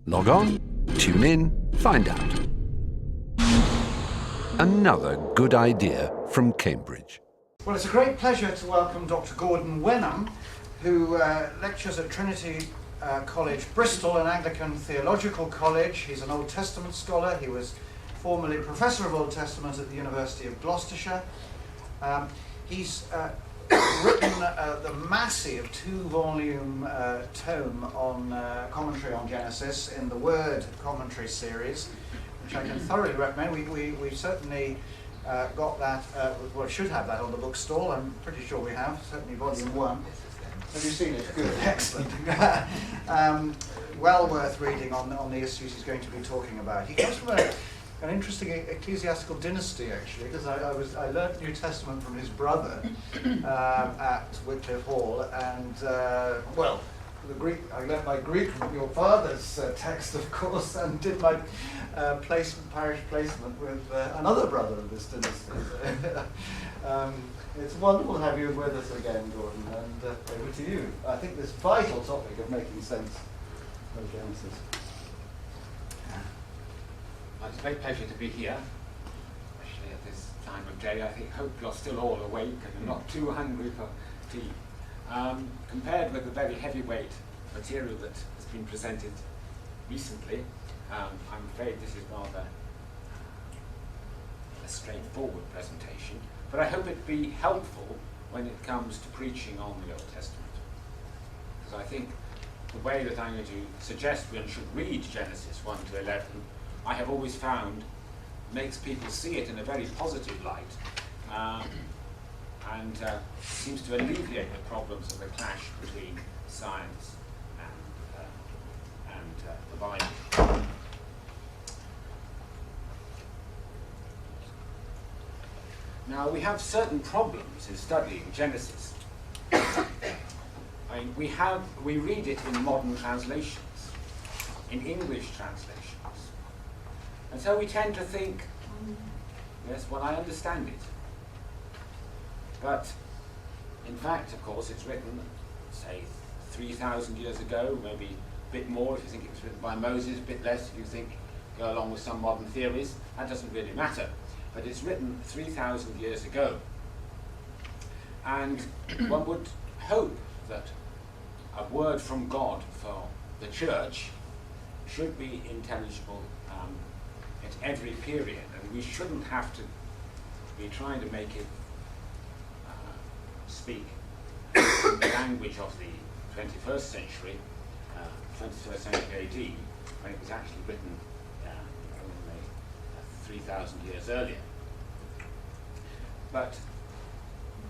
Log on, tune in, find out. Another good idea from Cambridge. Well, it's a great pleasure to welcome Dr. Gordon Wenham, who lectures at Trinity College, Bristol, an Anglican theological college. He's an Old Testament scholar. He was formerly Professor of Old Testament at the University of Gloucestershire. He's written the massive 2-volume tome on commentary on Genesis in the Word commentary series, which I can thoroughly recommend. We certainly got that, well, should have that on the bookstall. I'm pretty sure we have, certainly volume 1. Have you seen it? Good, excellent. Well worth reading on the issues he's going to be talking about. He comes from an interesting ecclesiastical dynasty, actually, because I learnt New Testament from his brother at Wycliffe Hall, and well, the Greek. I learnt my Greek from your father's text, of course, and did my parish placement with another brother of this dynasty. It's wonderful to have you with us again, Gordon, and over to you. I think this vital topic of making sense of Genesis. Well, it's a great pleasure to be here, especially at this time of day. I hope you're still all awake and not too hungry for tea. Compared with the very heavyweight material that has been presented recently, I'm afraid this is rather a straightforward presentation, but I hope it be helpful when it comes to preaching on the Old Testament. Because I think the way that I'm going to suggest one should read Genesis 1 to 11, I have always found makes people see it in a very positive light, and seems to alleviate the problems of the clash between science and the Bible. Now, we have certain problems in studying Genesis. I mean, we read it in modern translations, in English translations. And so we tend to think, yes, well, I understand it. But in fact, of course, it's written, say, 3,000 years ago, maybe a bit more if you think it was written by Moses, a bit less if you think go along with some modern theories. That doesn't really matter. But it's written 3,000 years ago. And one would hope that a word from God for the church should be intelligible at every period, and we shouldn't have to be trying to make it speak the language of the 21st century, 21st century AD, when it was actually written only 3,000 years earlier. But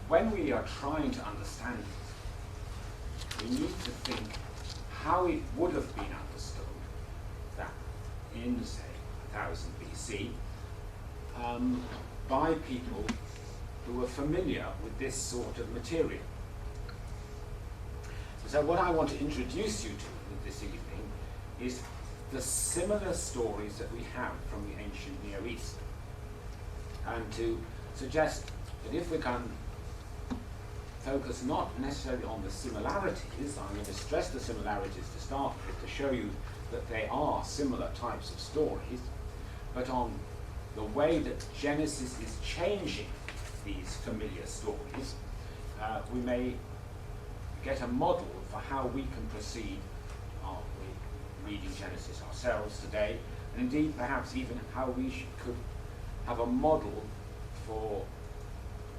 when we are trying to understand it, we need to think how it would have been understood that in, say, 1000 BC by people who were familiar with this sort of material. So what I want to introduce you to this evening is the similar stories that we have from the ancient Near East, and to suggest that if we can focus not necessarily on the similarities, I'm going to stress the similarities to start with to show you that they are similar types of stories, but on the way that Genesis is changing these familiar stories, we may get a model for how we can proceed reading Genesis ourselves today, and indeed perhaps even how we could have a model for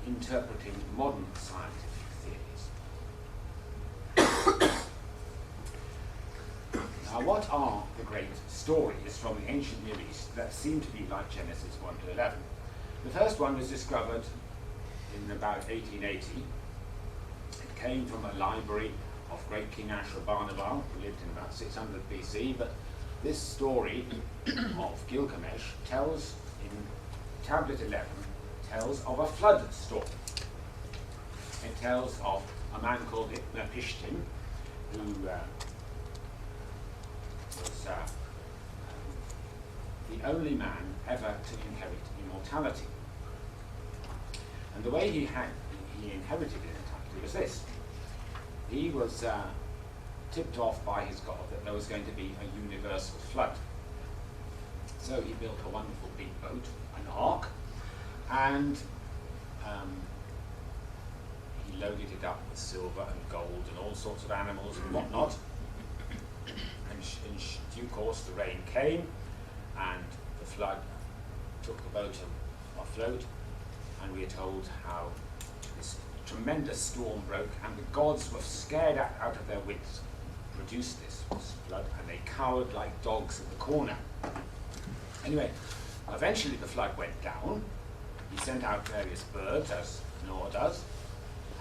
interpreting modern scientific theories. Now, what are the great stories from the ancient Near East that seem to be like Genesis 1 to 11? The first one was discovered in about 1880. It came from a library of great King Ashurbanipal, who lived in about 600 BC, but this story of Gilgamesh tells, in tablet 11, tells of a flood story. It tells of a man called Utnapishtim, who was the only man ever to inherit immortality. And the way he inherited immortality was this. He was tipped off by his God that there was going to be a universal flood. So he built a wonderful big boat, an ark, and he loaded it up with silver and gold and all sorts of animals and whatnot. And in due course the rain came, and the flood took the boat afloat, and we are told how this tremendous storm broke, and the gods were scared out of their wits, produced this flood, and they cowered like dogs in the corner. Anyway, eventually the flood went down. He sent out various birds, as Noah does,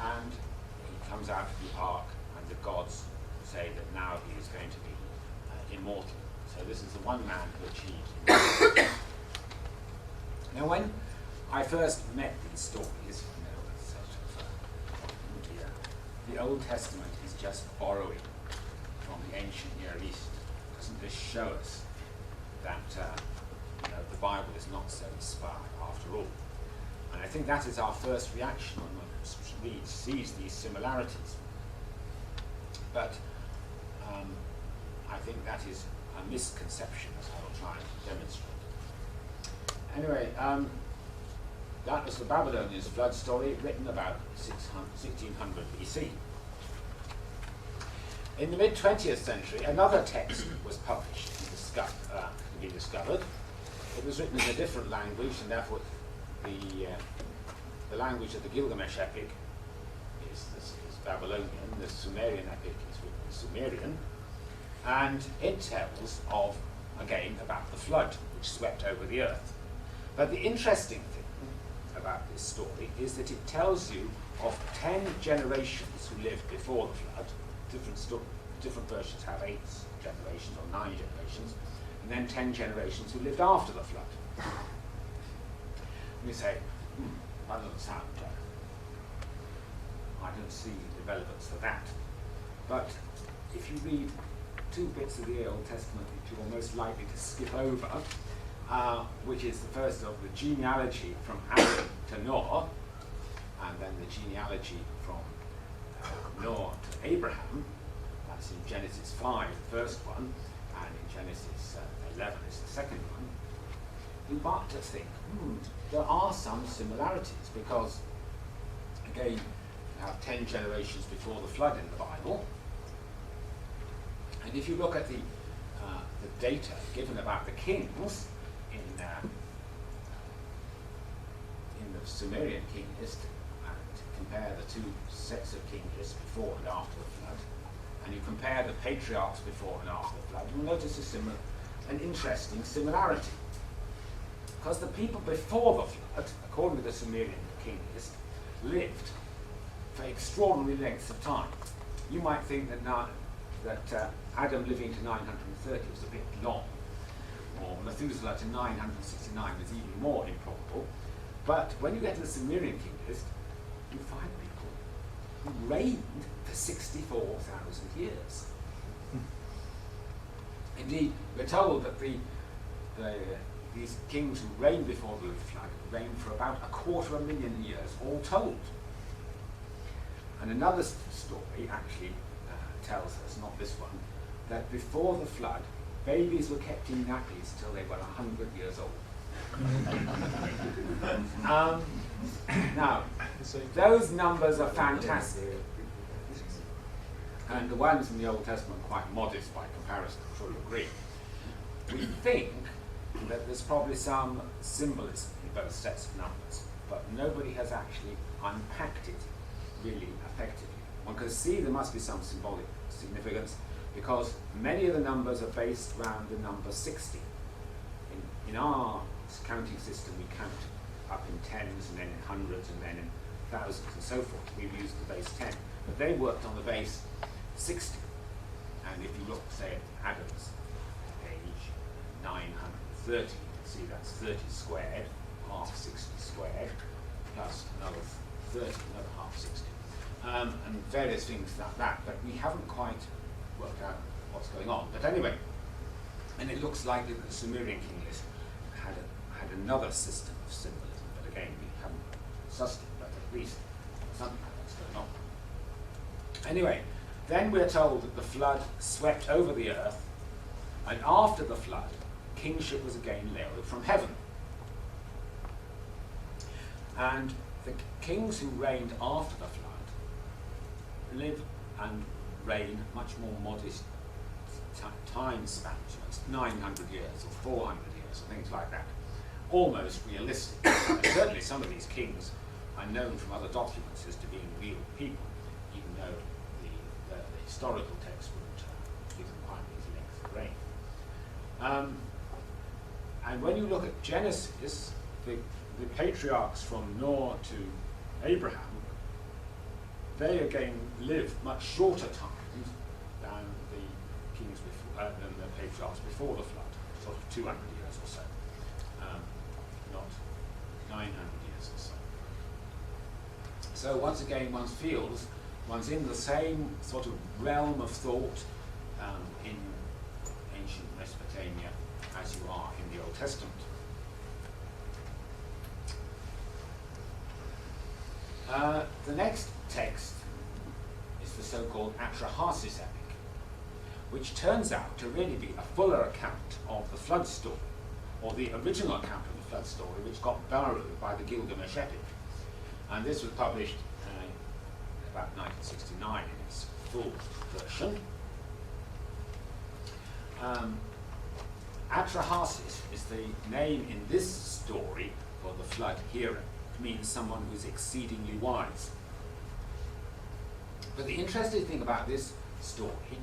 and he comes out of the ark, and the gods say that now he is going to be immortal. So this is the one man who achieved immortality. Now when I first met these stories, the Old Testament is just borrowing from the ancient Near East. Doesn't this show us that the Bible is not so inspired after all? And I think that is our first reaction when one sees these similarities. But I think that is a misconception, as I will try to demonstrate. Anyway, that was the Babylonians' flood story, written about 1600 BC. In the mid-20th century, another text was published and discovered. It was written in a different language, and therefore the language of the Gilgamesh epic is Babylonian. The Sumerian epic is written in Sumerian, and it tells of, again, about the flood which swept over the earth. But the interesting thing about this story is that it tells you of 10 generations who lived before the flood. Different versions have 8 generations or 9 generations, and then 10 generations who lived after the flood. And we say, that doesn't sound I don't see the relevance for that. But if you read 2 bits of the Old Testament which you're most likely to skip over, which is the first of the genealogy from Adam to Noah, and then the genealogy from Noah to Abraham. That's in Genesis 5, the first one, and in Genesis 11 is the second one. You start to think, there are some similarities, because, again, you have 10 generations before the flood in the Bible, and if you look at the data given about the kings in the Sumerian king list, and compare the 2 sets of king lists before and after the flood, and you compare the patriarchs before and after the flood, you'll notice an interesting similarity. Because the people before the flood, according to the Sumerian king list, lived for extraordinary lengths of time. You might think that Adam living to 930 was a bit long, or Methuselah to 969 was even more improbable. But when you get to the Sumerian king list, you find people who reigned for 64,000 years. Indeed, we're told that these kings who reigned before the flood reigned for about 250,000 years, all told. And another story actually tells us, not this one, that before the flood, babies were kept in nappies till they were 100 years old. Now, those numbers are fantastic. And the ones in the Old Testament are quite modest by comparison, I'm sure you agree. We think that there's probably some symbolism in both sets of numbers, but nobody has actually unpacked it really effectively. One can see there must be some symbolic significance, because many of the numbers are based around the number 60. In our counting system, we count up in tens, and then in hundreds, and then in thousands, and so forth. We've used the base 10. But they worked on the base 60. And if you look, say, at Adam's age, 930, you can see that's 30 squared, half 60 squared, plus another 30, another half 60. And various things like that, but we haven't quite worked out what's going on. But anyway, and it looks like that the Sumerian king list had another system of symbolism, but again, we haven't sussed it, but at least something like that's going on. Anyway, Then we're told that the flood swept over the earth, and after the flood, kingship was again lowered from heaven. And the kings who reigned after the flood live and reign much more modest time spans, it's 900 years or 400 years or things like that. Almost realistic. And certainly some of these kings are known from other documents as to being real people, even though the historical text wouldn't give them quite these lengths of reign. And when you look at Genesis, the patriarchs from Noah to Abraham, they again live much shorter times than the kings before, than the patriarchs before the flood, sort of 200 years or so, not 900 years or so. So once again, one's in the same sort of realm of thought in ancient Mesopotamia as you are in the Old Testament. The next text is the so-called Atrahasis epic, which turns out to really be a fuller account of the flood story, or the original account of the flood story, which got borrowed by the Gilgamesh epic. And this was published about 1969 in its full version. Atrahasis is the name in this story for the flood hero. It means someone who's exceedingly wise. But the interesting thing about this story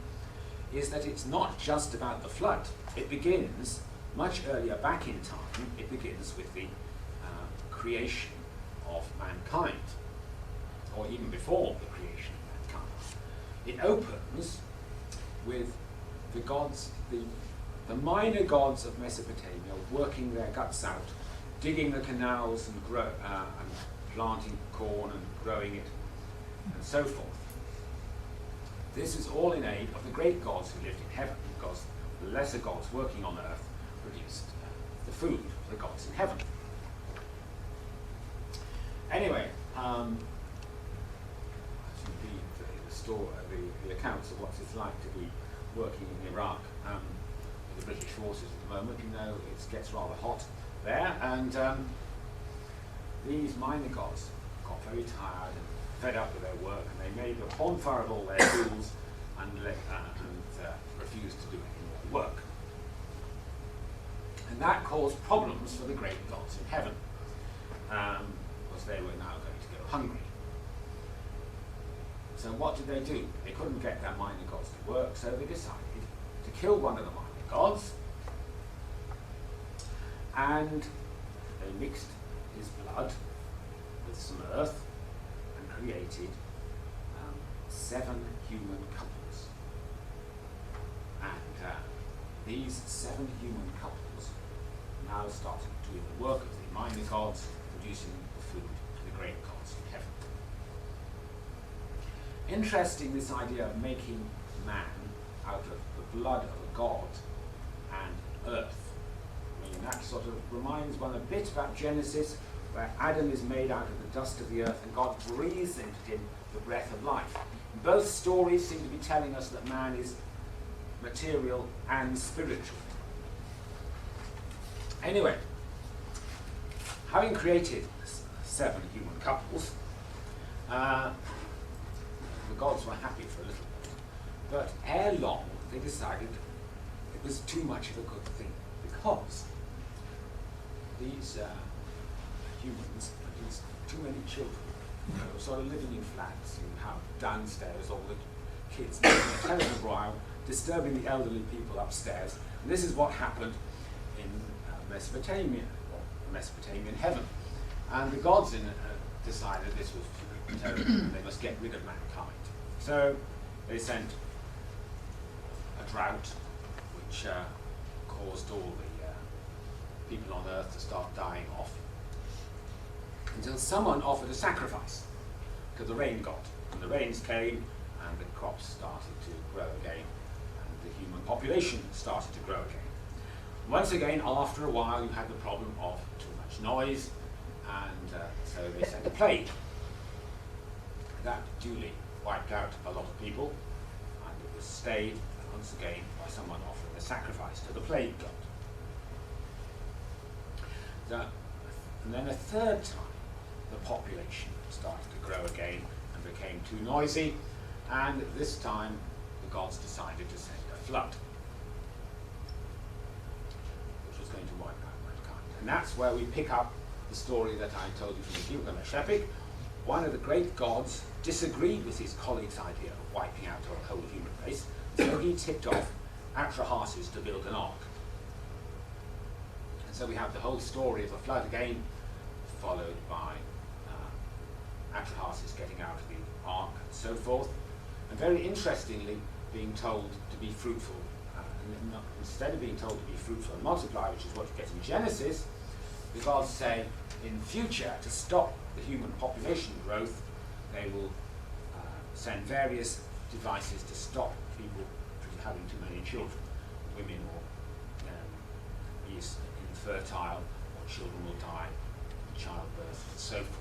is that it's not just about the flood. It begins much earlier back in time. It begins with the creation of mankind, or even before the creation of mankind. It opens with the gods, the minor gods of Mesopotamia working their guts out, digging the canals and planting corn and growing it, and so forth. This is all in aid of the great gods who lived in heaven, because the lesser gods working on earth produced the food for the gods in heaven. Anyway, the accounts of what it's like to be working in Iraq with the British forces at the moment, you know, it gets rather hot there, and these minor gods got very tired and fed up with their work, and they made a bonfire of all their tools and refused to do any more work. And that caused problems for the great gods in heaven, because they were now going to go hungry. So what did they do? They couldn't get their minor gods to work, so they decided to kill one of the minor gods, and they mixed his blood with some earth and created 7 human couples. And these 7 human couples now started doing the work of the minor gods, producing the food for the great gods in heaven. Interesting, this idea of making man out of the blood of a god and earth. I mean, that sort of reminds one a bit about Genesis, where Adam is made out of the dust of the earth and God breathes into him the breath of life. Both stories seem to be telling us that man is material and spiritual. Anyway, having created 7 human couples, the gods were happy for a little bit, but ere long they decided it was too much of a good thing, because these humans produced too many children. You know, sort of living in flats. You have downstairs all the kids making a terrible row, disturbing the elderly people upstairs. And this is what happened in Mesopotamia, or Mesopotamian heaven. And the gods decided this was terrible. They must get rid of mankind. So they sent a drought, which caused all the people on earth to start dying off, until someone offered a sacrifice to the rain god. And the rains came, and the crops started to grow again, and the human population started to grow again. Once again, after a while, you had the problem of too much noise, and so they sent a plague. That duly wiped out a lot of people, was stayed once again by someone offering a sacrifice to the plague god. And then a third time, the population started to grow again and became too noisy, and this time the gods decided to send a flood, which was going to wipe out mankind. And that's where we pick up the story that I told you from the Gilgamesh epic. One of the great gods disagreed with his colleague's idea of wiping out the whole human race, so he tipped off Atrahasis to build an ark. And so we have the whole story of the flood again, followed by Atrahasis getting out of the ark and so forth, and very interestingly being told to be fruitful. Instead of being told to be fruitful and multiply, which is what you get in Genesis, the gods say in future, to stop the human population growth, they will send various devices to stop people from having too many children. Women will be infertile, or children will die in childbirth, and so forth.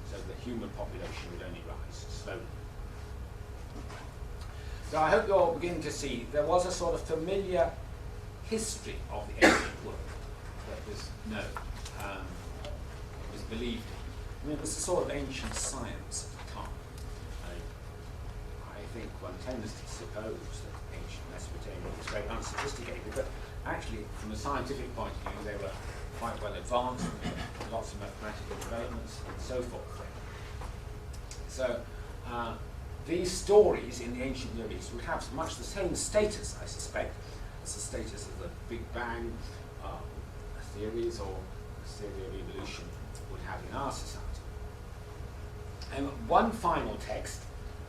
So the human population would only rise slowly. So I hope you're beginning to see there was a sort of familiar history of the ancient world that was known, was believed in. I mean, it was a sort of ancient science at the time. I think one tends to suppose that ancient Mesopotamia was very unsophisticated, but actually, from a scientific point of view, they were quite well advanced, lots of mathematical developments, and so forth. So, these stories in the ancient Near East would have much the same status, I suspect, as the status of the Big Bang theories or the theory of evolution would have in our society. And one final text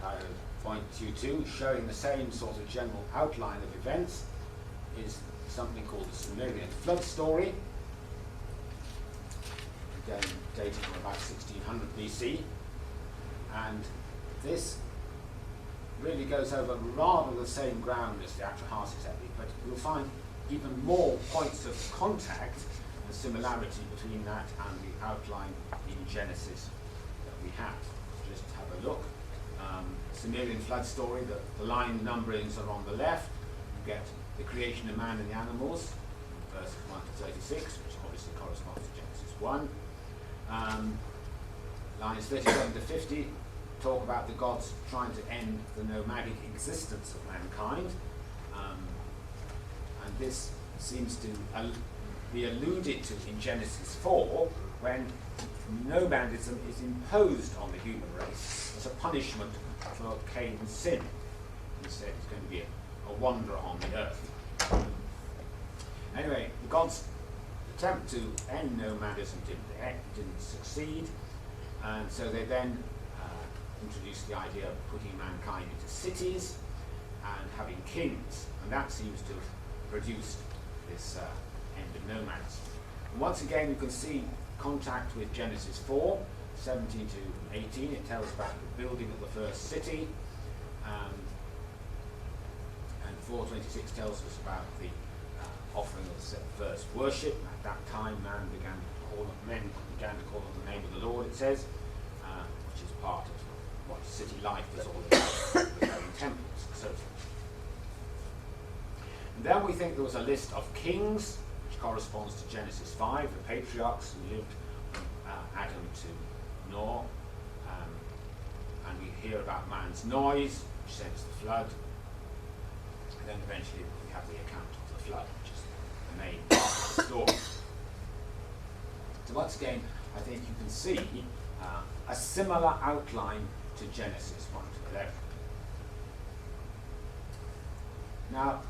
I would point you to, showing the same sort of general outline of events, is something called the Sumerian flood story, again dated from about 1600 BC, and this really goes over rather the same ground as the Atrahasis epic, but you'll find even more points of contact and similarity between that and the outline in Genesis that we have. Just have a look. Sumerian flood story, the line numberings are on the left. You get the creation of man and the animals, verses 1 to 36, which obviously corresponds to Genesis 1. Lines 37 to 50 talk about the gods trying to end the nomadic existence of mankind. And this seems to be alluded to in Genesis 4, when nomadism is imposed on the human race as a punishment for Cain's sin. Instead, it's going to be a wanderer on the earth. Anyway, the gods attempt to end nomadism didn't succeed, and so they then introduced the idea of putting mankind into cities and having kings, and that seems to have produced this end of nomadism. And once again, you can see contact with Genesis 4, 17 to 18. It tells about the building of the first city, and 4:26 tells us about the offering of the first worship. At that time, men began to call on the name of the Lord, it says, which is part of what city life was all about, with having temples and so forth. And then we think there was a list of kings, which corresponds to Genesis 5, the patriarchs who lived from Adam to Noah. And we hear about man's noise, which sends the flood. And then eventually we have the account of the flood, which is the main part of the story. So once again, I think you can see a similar outline to Genesis 1 to 11. Now,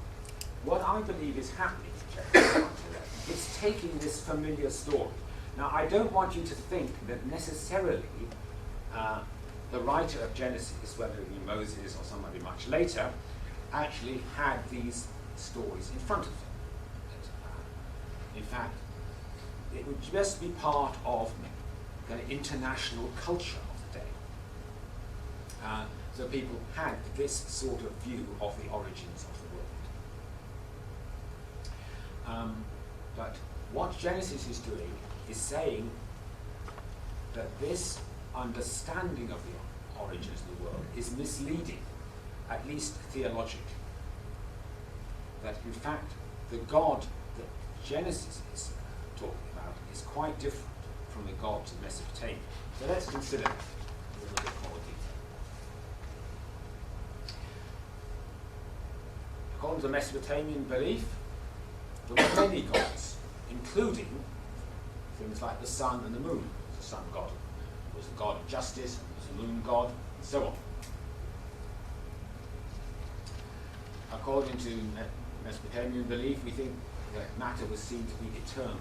what I believe is happening in Genesis 1 to 11 is taking this familiar story. Now, I don't want you to think that necessarily the writer of Genesis, whether it be Moses or somebody much later, actually had these stories in front of them. In fact, it would just be part of the international culture of the day. So people had this sort of view of the origins of the world. But what Genesis is doing is saying that this understanding of the origins of the world is misleading, at least theologically. that in fact the God that Genesis is talking about is quite different from the gods of Mesopotamia. So let's consider that in a little bit more detail. According to Mesopotamian belief, there were many gods, including things like the sun and the moon. The sun god was the god of justice, and was a moon god, and so on. According to Mesopotamian belief, we think that matter was seen to be eternal.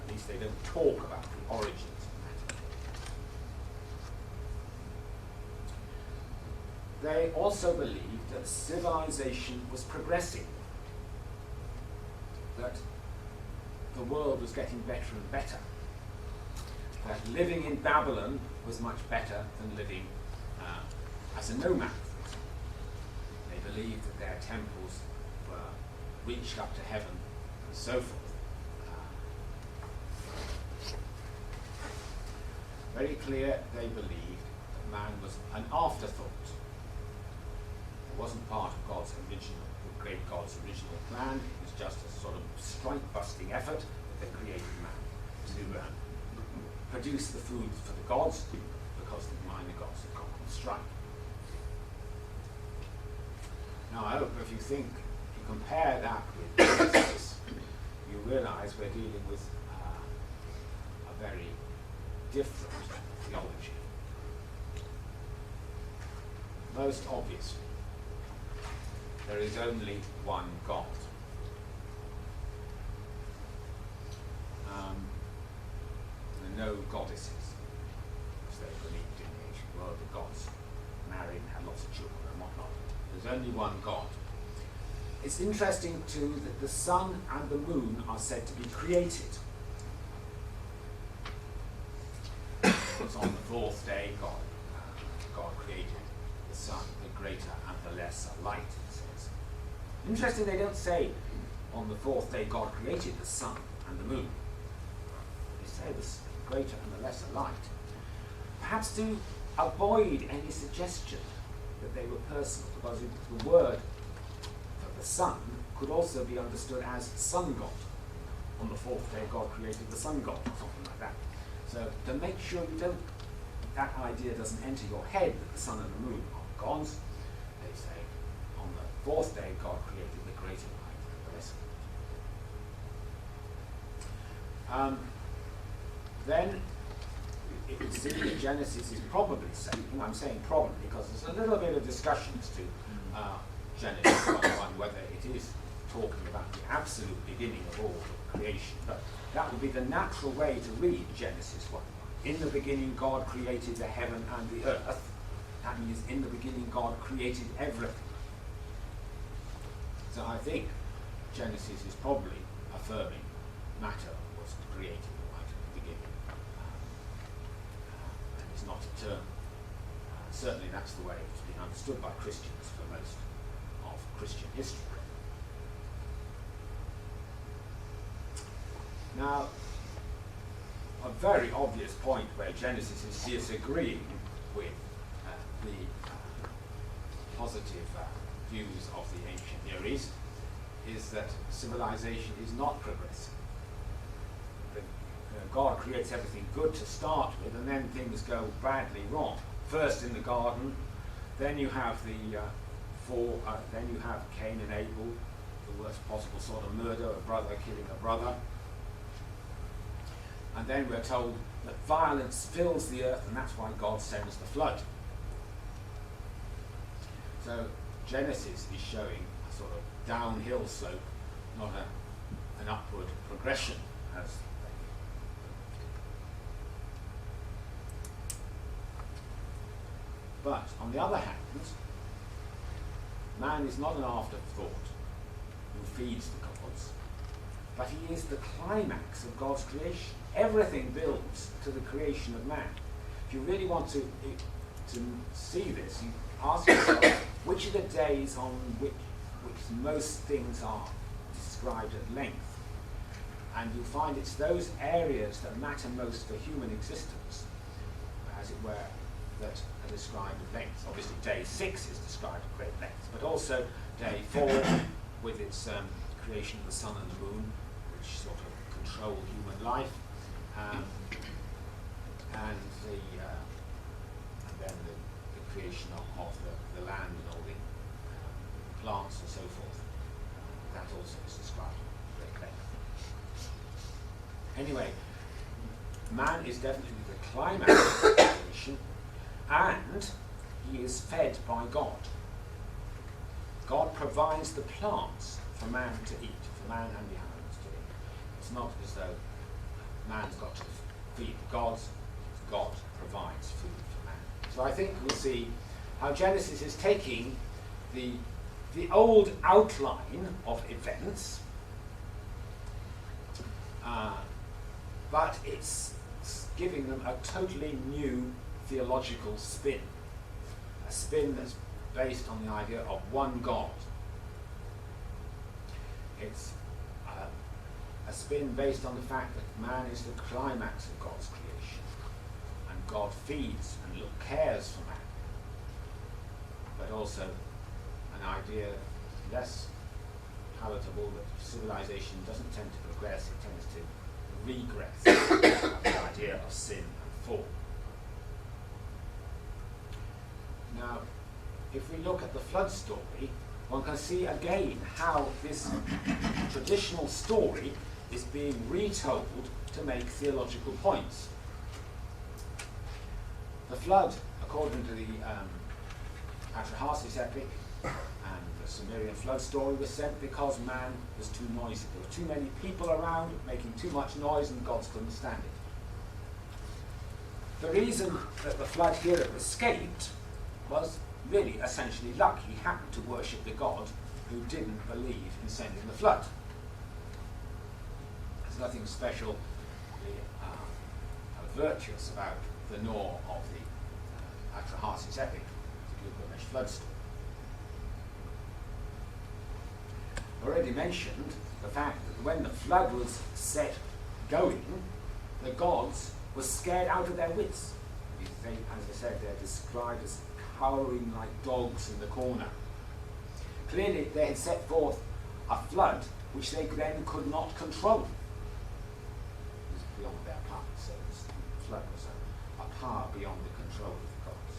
At least they don't talk about the origins of matter. They also believed that civilization was progressing, that the world was getting better and better, that living in Babylon was much better than living as a nomad, for example. They believed that their temples reached up to heaven and so forth. Very clear they believed that man was an afterthought. It wasn't part of God's original, the great God's original plan. It was just a sort of strike-busting effort that they created man to produce the food for the gods, because the minor gods had gone on strike. Now I hope if you compare that with Genesis, you realize we're dealing with a very different theology. Most obviously, there is only one God. There are no goddesses, as they believed in the ancient world. The gods married and had lots of children and whatnot. There's only one God. It's interesting too that the sun and the moon are said to be created. Because on the fourth day, God created the sun, the greater and the lesser light, it says. Interesting, they don't say on the fourth day God created the sun and the moon. They say the greater and the lesser light. Perhaps to avoid any suggestion that they were personal, because the word for the sun could also be understood as sun god. On the fourth day God created the sun god, or something like that. So to make sure that idea doesn't enter your head that the sun and the moon are gods, they say on the fourth day God created the greater light and the lesser light. Then it would seem that Genesis is probably saying, I'm saying probably because there's a little bit of discussion as to Genesis 1:1, whether it is talking about the absolute beginning of all creation. But that would be the natural way to read Genesis 1:1. In the beginning God created the heaven and the earth. That means in the beginning God created everything. So I think Genesis is probably affirming matter was created right at the beginning. And it's not eternal. Certainly that's the way it's been understood by Christians for most of Christian history. Now, a very obvious point where Genesis is disagreeing with the positive views of the ancient Near East is that civilization is not progressive. God creates everything good to start with, and then things go badly wrong. First in the garden, then you have then you have Cain and Abel, the worst possible sort of murder, a brother killing a brother. And then we're told that violence fills the earth, and that's why God sends the flood. So Genesis is showing a sort of downhill slope, not an upward progression, as but on the other hand, man is not an afterthought who feeds the gods, but he is the climax of God's creation. Everything builds to the creation of man. If you really want to see this, you ask yourself, which are the days on which most things are described at length? And you'll find it's those areas that matter most for human existence, as it were, that are described at length. Obviously day 6 is described at great length, but also day 4, with its creation of the sun and the moon, which sort of control human life, and then the creation of the land and all the plants and so forth. That also is described very clearly. Anyway, man is definitely the climax of creation, and he is fed by God. God provides the plants for man to eat, for man and the animals to eat. It's not as though man's got to feed the gods, God provides food for man. So I think we'll see how Genesis is taking the old outline of events, but it's giving them a totally new theological spin. A spin that's based on the idea of one God. It's a spin based on the fact that man is the climax of God's creation, and God feeds and cares for man. But also an idea less palatable, that civilization doesn't tend to progress, it tends to regress. The idea of sin and fall. Now, if we look at the flood story, one can see again how this traditional story is being retold to make theological points. The flood, according to the Atrahasis epic and the Sumerian flood story, was sent because man was too noisy. There were too many people around making too much noise, and gods couldn't stand it. The reason that the flood hero escaped was really essentially luck. He happened to worship the god who didn't believe in sending the flood. There's nothing special virtuous about the Nor of the Atrahasis epic, the Gilgamesh flood story. I already mentioned the fact that when the flood was set going, the gods were scared out of their wits. As I said, they're described as cowering like dogs in the corner. Clearly, they had set forth a flood which they then could not control. It was beyond their power, so the flood was a power beyond the control of the gods.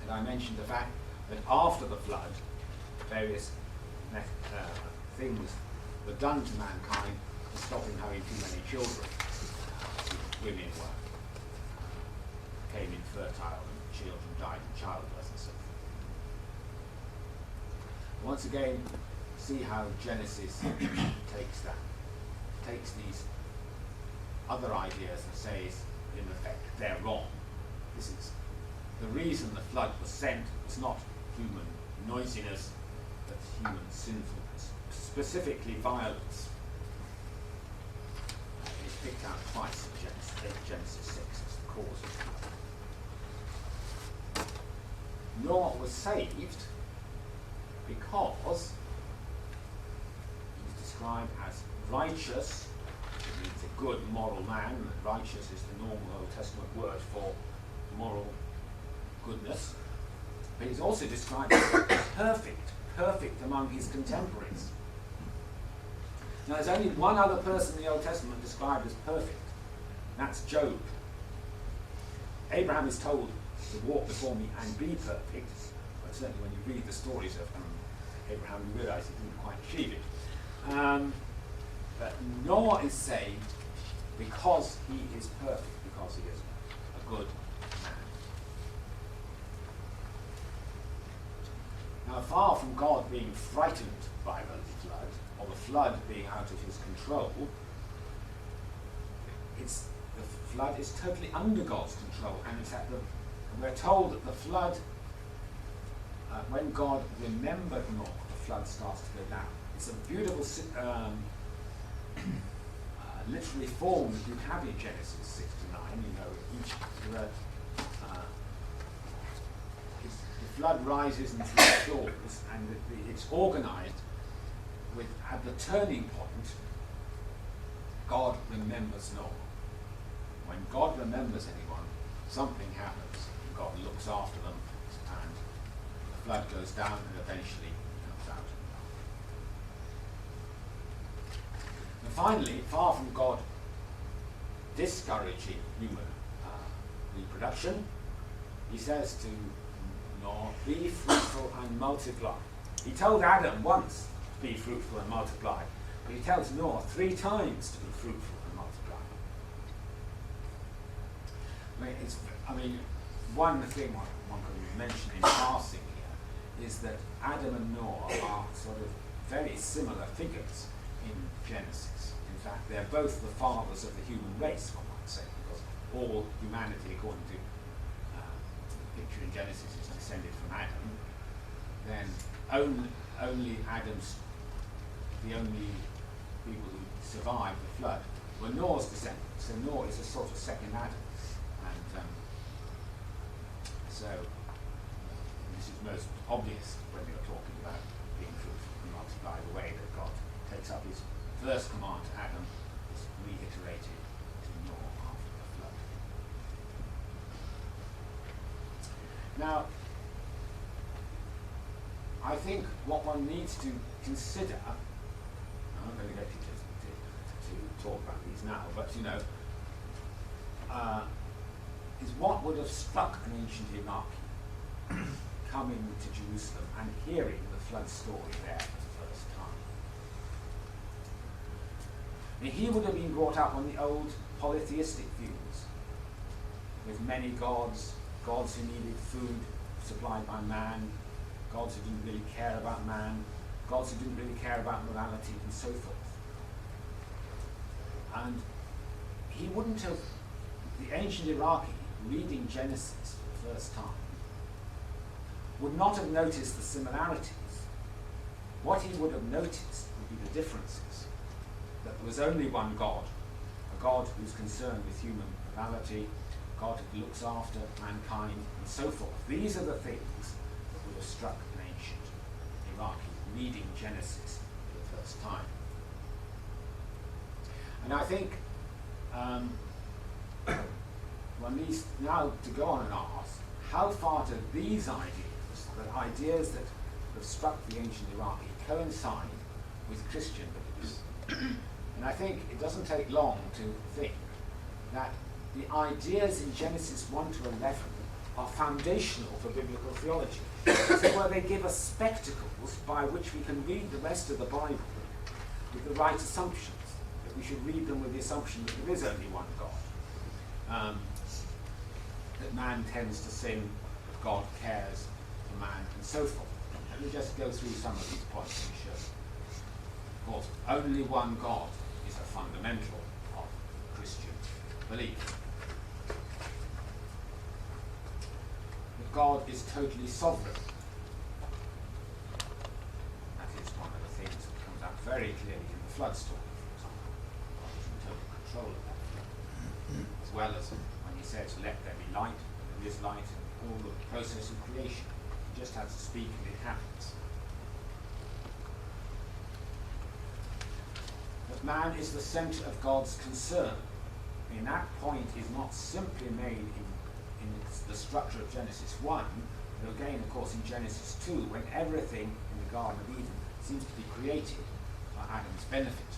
And I mentioned the fact that after the flood, various things were done to mankind to stop him having too many children. Women became infertile, and children died in childbirth and so forth. Once again, see how Genesis takes these other ideas and says, in effect, they're wrong. This is the reason the flood was sent was not human noisiness, but human sinfulness, specifically violence. It's picked out twice in Genesis 6 as the cause of the flood. Noah was saved because he was described as righteous, which means a good moral man. Righteous is the normal Old Testament word for moral goodness. But he's also described as perfect among his contemporaries. Now there's only one other person in the Old Testament described as perfect. That's Job. Abraham is told to walk before me and be perfect, but certainly when you read the stories of Abraham, you realise he didn't quite achieve it. But Noah is saved because he is perfect, because he is a good man. Now, far from God being frightened by the flood, or the flood being out of his control, the flood is totally under God's control, and we're told that the flood, when God remembered Noah, the flood starts to go down. It's a beautiful literary form that you have in Genesis 6 to 9. The flood rises in three shores, and it's organised with, at the turning point, God remembers Noah. When God remembers anyone, something happens. God looks after them, and the flood goes down, and eventually comes out. And finally, far from God discouraging human reproduction, he says to Noah, be fruitful and multiply. He told Adam once, be fruitful and multiply, but he tells Noah 3 times to be fruitful and multiply. One thing one could mention in passing here is that Adam and Noah are sort of very similar figures in Genesis. In fact, they're both the fathers of the human race, one might say, because all humanity, according to the picture in Genesis, is descended from Adam. Then only Adam's, the only people who survived the flood were Noah's descendants. So Noah is a sort of second Adam. And so this is most obvious when you're talking about being fruitful and multiply. The way that God takes up his first command to Adam is reiterated to Noah after the flood. Now, I think what one needs to consider, I'm not going to get you to talk about these now, but is what would have struck an ancient Iraqi coming to Jerusalem and hearing the flood story there for the first time. He would have been brought up on the old polytheistic views, with many gods, gods who needed food supplied by man, gods who didn't really care about man, gods who didn't really care about morality, and so forth. And he wouldn't have, the ancient Iraqi, reading Genesis for the first time, would not have noticed the similarities. What he would have noticed would be the differences. That there was only one God, a God who's concerned with human morality, a God who looks after mankind, and so forth. These are the things that would have struck an ancient Iraqi reading Genesis for the first time. And I think one needs now to go on and ask, how far do these ideas, the ideas that have struck the ancient Iraqi, coincide with Christian beliefs? And I think it doesn't take long to think that the ideas in Genesis 1 to 11 are foundational for biblical theology. So they give us spectacles by which we can read the rest of the Bible with the right assumptions, that we should read them with the assumption that there is only one God, that man tends to sin, that God cares for man, and so forth. Let me just go through some of these points and show. Of course, only one God is a fundamental of Christian belief. That God is totally sovereign. That is one of the things that comes out very clearly in the flood story, for example. God is in total control of that. As well as when he says, let there be light, there is light, and all the process of creation. He just has to speak and it happens. That man is the centre of God's concern. And that point is not simply made in the structure of Genesis 1, but again, of course, in Genesis 2, when everything in the Garden of Eden seems to be created for Adam's benefit.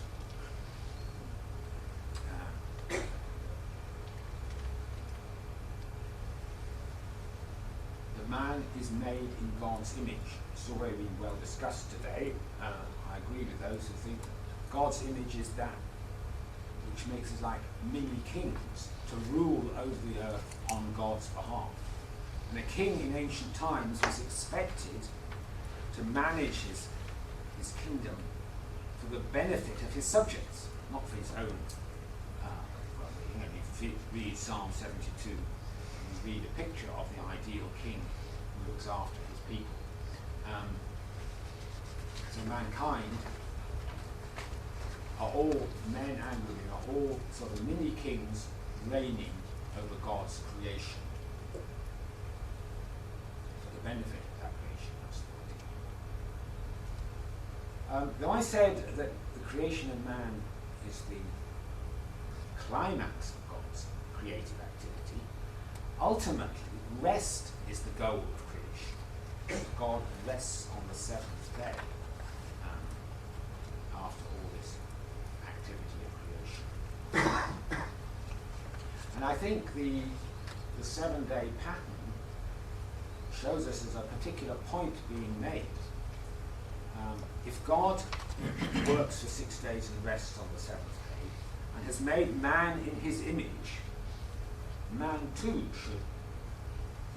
The man is made in God's image. It's already been well discussed today. I agree with those who think that God's image is that which makes us like mini kings to rule over the earth on God's behalf. And a king in ancient times was expected to manage his kingdom for the benefit of his subjects, not for his own. If you read Psalm 72, you read a picture of the ideal king who looks after his people. So mankind are all, men and women, are all sort of mini kings reigning over God's creation for the benefit of that creation. That's the idea. Though I said that the creation of man is the climax of God's creative activity, ultimately rest is the goal of creation. God rests on the seventh day after all this activity of creation. And I think the 7-day pattern shows us as a particular point being made. If God works for 6 days and rests on the seventh day, and has made man in his image, man too should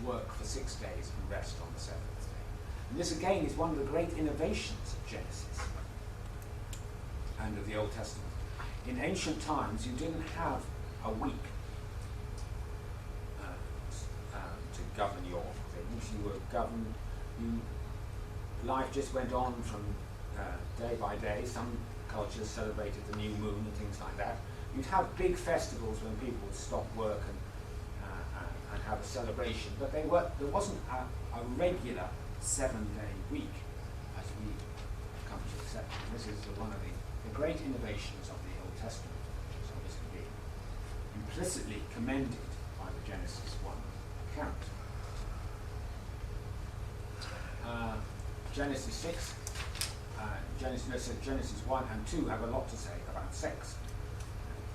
work for 6 days and rest on the seventh day. And this again is one of the great innovations of Genesis and of the Old Testament. In ancient times, you didn't have a week to govern your things. You were governed, life just went on from day by day. Some cultures celebrated the new moon and things like that. You'd have big festivals when people would stop work and have a celebration, but there wasn't a regular 7-day week as we come to accept. And this is one of the great innovations of the Old Testament, which is obviously being implicitly commended by the Genesis 1 account. Genesis 6, Genesis 1 and 2 have a lot to say about sex.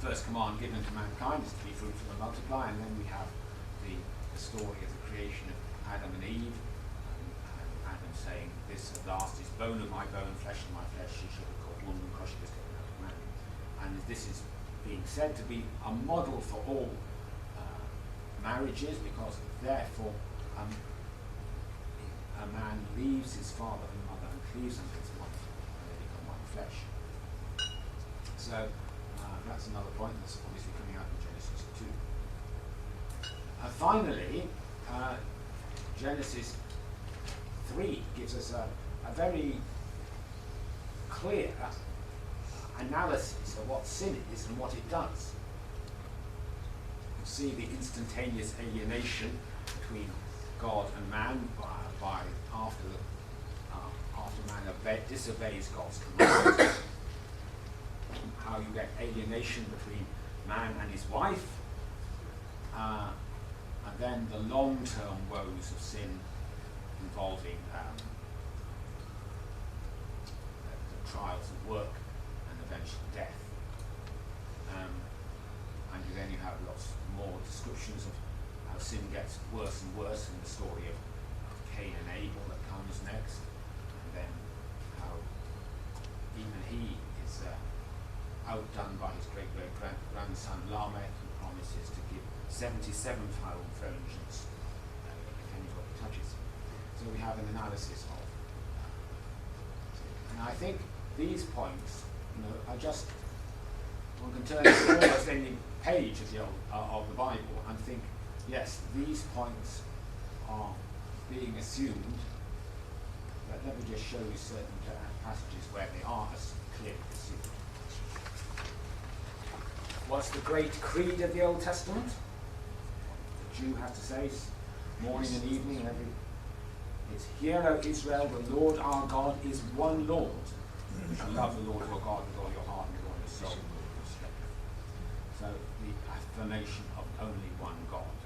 The first command given to mankind is to be fruitful and multiply, and then we have the story of the creation of Adam and Eve, and Adam saying, "This at last is bone of my bone, flesh of my flesh, she shall be called woman, because she was taken out of man." And this is being said to be a model for all marriages, because therefore a man leaves his father and mother and cleaves unto his wife, and they become one flesh. So that's another point that's obviously coming out in Genesis 2. Finally, Genesis 3 gives us a very clear analysis of what sin is and what it does. You see the instantaneous alienation between God and man after man disobeys God's commandments. How you get alienation between man and his wife, and then the long-term woes of sin involving the trials of work and eventual death. And then you have lots more descriptions of how sin gets worse and worse in the story of Cain and Abel that comes next, and then how even he is outdone by his great-great-grandson Lamech, who promises to give 77-fold vengeance if anybody touches him. So we have an analysis of and I think these points, are just, one can turn to almost any page of the Bible and think, yes, these points are being assumed, but let me just show you certain passages where they are as clearly assumed. What's the great creed of the Old Testament? The Jew has to say morning and evening, it's, "Hear, O Israel, the Lord our God is one Lord. You shall love the Lord your God with all your heart and with all your soul and with all your strength." So the affirmation of only one God.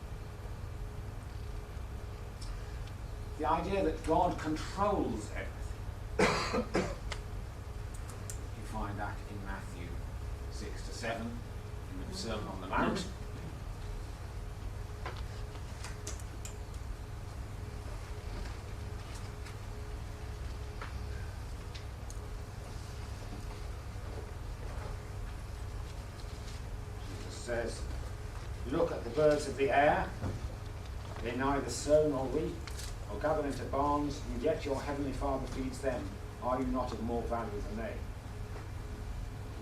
The idea that God controls everything. You find that in Matthew 6-7 in the Sermon on the Mount. Jesus says, "Look at the birds of the air. They neither sow nor reap or gather into barns, and yet your heavenly Father feeds them. Are you not of more value than they?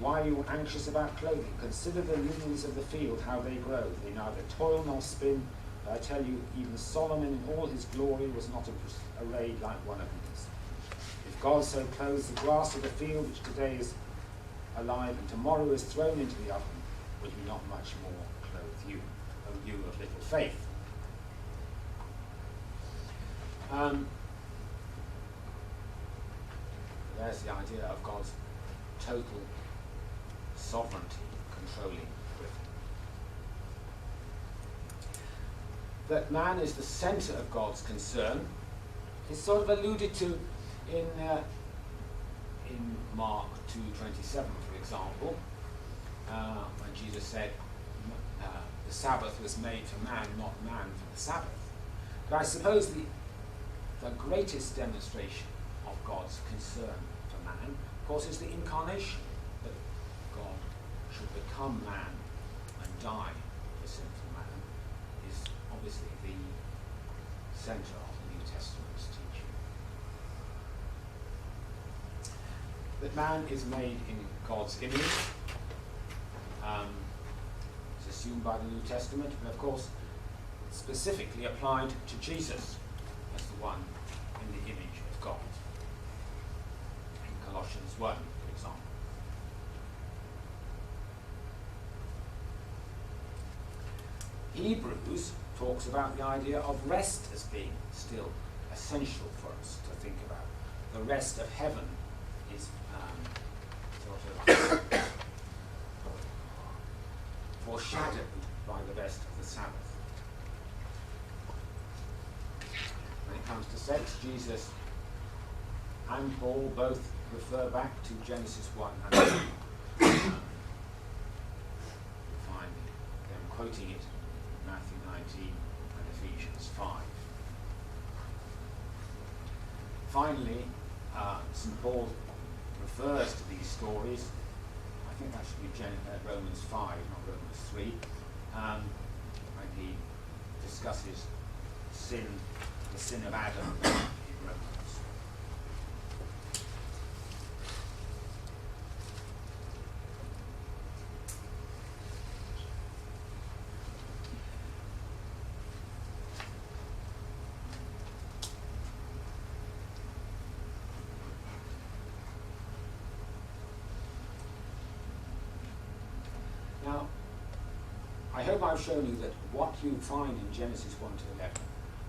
Why are you anxious about clothing? Consider the lilies of the field, how they grow. They neither toil nor spin. But I tell you, even Solomon in all his glory was not arrayed like one of these. If God so clothes the grass of the field, which today is alive and tomorrow is thrown into the oven, will he not much more clothe you, O you of little faith?" There's the idea of God's total sovereignty controlling everything. That man is the centre of God's concern, It's sort of alluded to in Mark 2:27, for example, when Jesus said, the Sabbath was made for man, not man for the Sabbath. But I suppose the greatest demonstration of God's concern for man, of course, is the incarnation, that God should become man and die for sinful man, is obviously the centre of the New Testament's teaching. That man is made in God's image, is assumed by the New Testament, but of course specifically applied to Jesus as the one in the image of God. In Colossians 1, for example. Hebrews talks about the idea of rest as being still essential for us to think about. The rest of heaven is sort of foreshadowed by the rest of the Sabbath. When it comes to sex, Jesus and Paul both refer back to Genesis 1 and 2. You find them quoting it in Matthew 19 and Ephesians 5. Finally, St. Paul refers to these stories, I think that should be Romans 5, not Romans 3, when he discusses sin, the sin of Adam in Romans. Now, I hope I've shown you that what you find in Genesis 1 to 11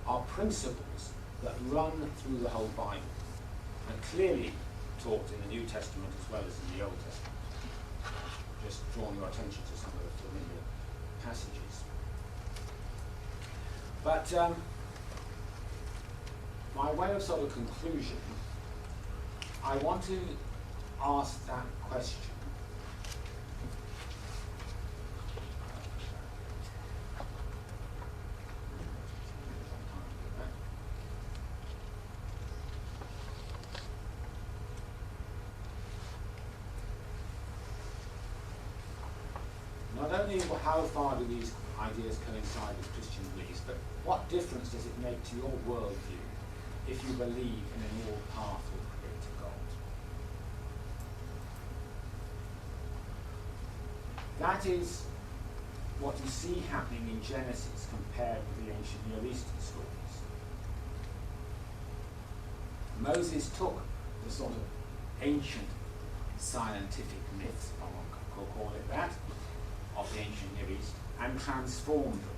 are principles that run through the whole Bible and clearly taught in the New Testament as well as in the Old Testament. Just drawing your attention to some of the familiar passages. But by way of sort of conclusion, I want to ask that question. Not only how far do these ideas coincide with Christian beliefs, but what difference does it make to your worldview if you believe in an all-powerful creator God? That is what you see happening in Genesis compared with the ancient Near Eastern stories. Moses took the sort of ancient scientific myths, if I could call it that, of the ancient Near East and transformed them.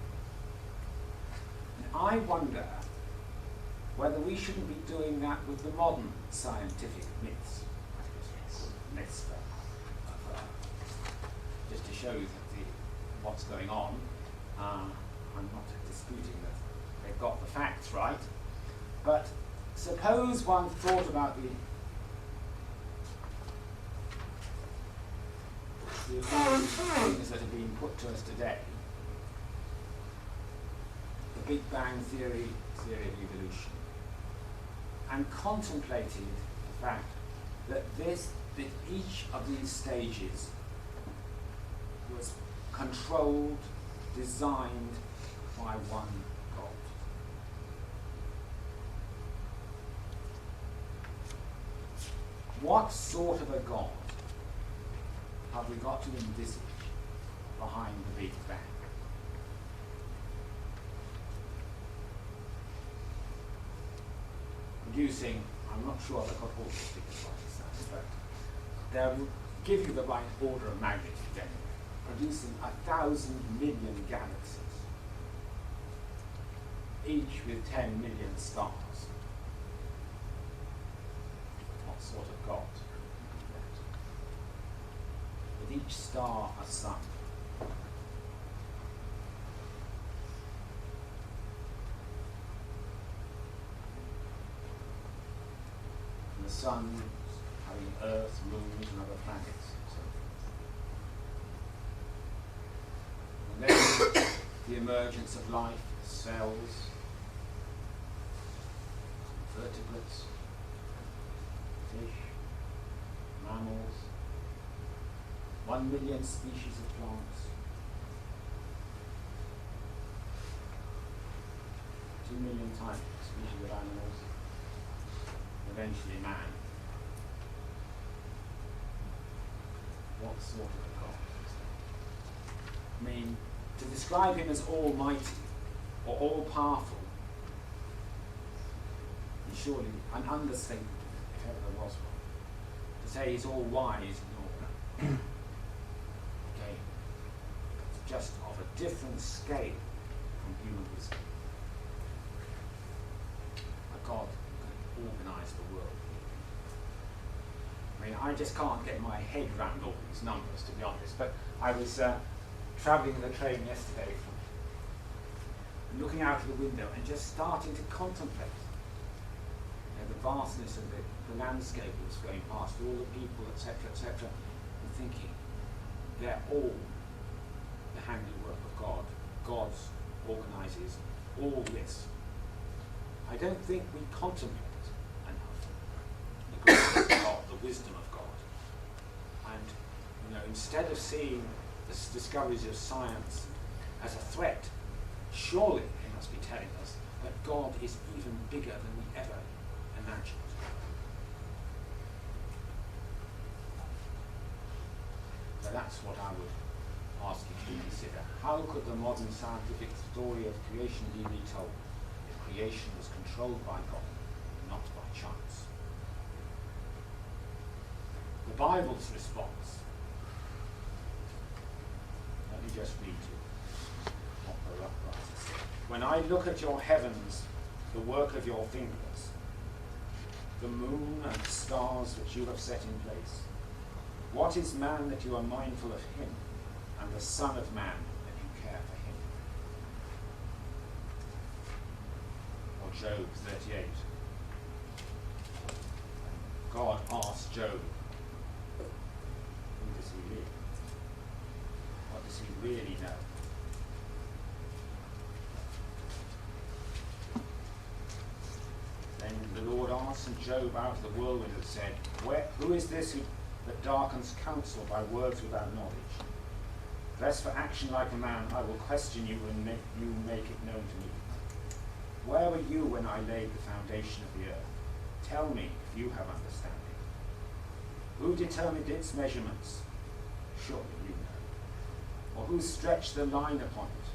And I wonder whether we shouldn't be doing that with the modern scientific myths. Myths, just to show you that what's going on. I'm not disputing that they've got the facts right, but suppose one thought about the things that are being put to us today, the Big Bang theory of evolution, and contemplated the fact that each of these stages was controlled, designed by one God. What sort of a God have we got to envisage behind the Big Bang? Producing, I'm not sure the proportion is right, but they'll give you the right order of magnitude anyway. Producing 1,000 million galaxies, each with 10 million stars. What sort of God? With each star a sun. sun, having Earth, moons, and other planets. And then the emergence of life, cells, vertebrates, fish, mammals, 1 million species of plants, 2 million types of species of animals, eventually man. What sort of a God is that? I mean, to describe him as almighty or all-powerful is surely an understatement, if ever there was one. To say he's all-wise and all that, okay, it's just of a different scale from human wisdom. A God who can organise the world. I mean, I just can't get my head around all these numbers, to be honest, but I was travelling in the train yesterday and looking out of the window and just starting to contemplate the vastness of the landscape that was going past, all the people, etc., and thinking they're all the handiwork of God. God organises all this. I don't think we contemplate enough the grace of God, the wisdom of God. And instead of seeing the discoveries of science as a threat, surely they must be telling us that God is even bigger than we ever imagined. So that's what I would ask you to consider. How could the modern scientific story of creation be retold if creation was controlled by God, not by chance? The Bible's response, let me just read you what the rough writer said. When I look at your heavens, the work of your fingers, the moon and the stars which you have set in place, what is man that you are mindful of him, and the Son of Man that you care for him? Or Job 38. God asked Job, who does he live? What does he really know? Then the Lord answered Job out of the whirlwind and said, who is this that darkens counsel by words without knowledge? Lest for action like a man, I will question you and make it known to me. Where were you when I laid the foundation of the earth? Tell me if you have understanding. Who determined its measurements? Surely you know. Or who stretched the line upon it?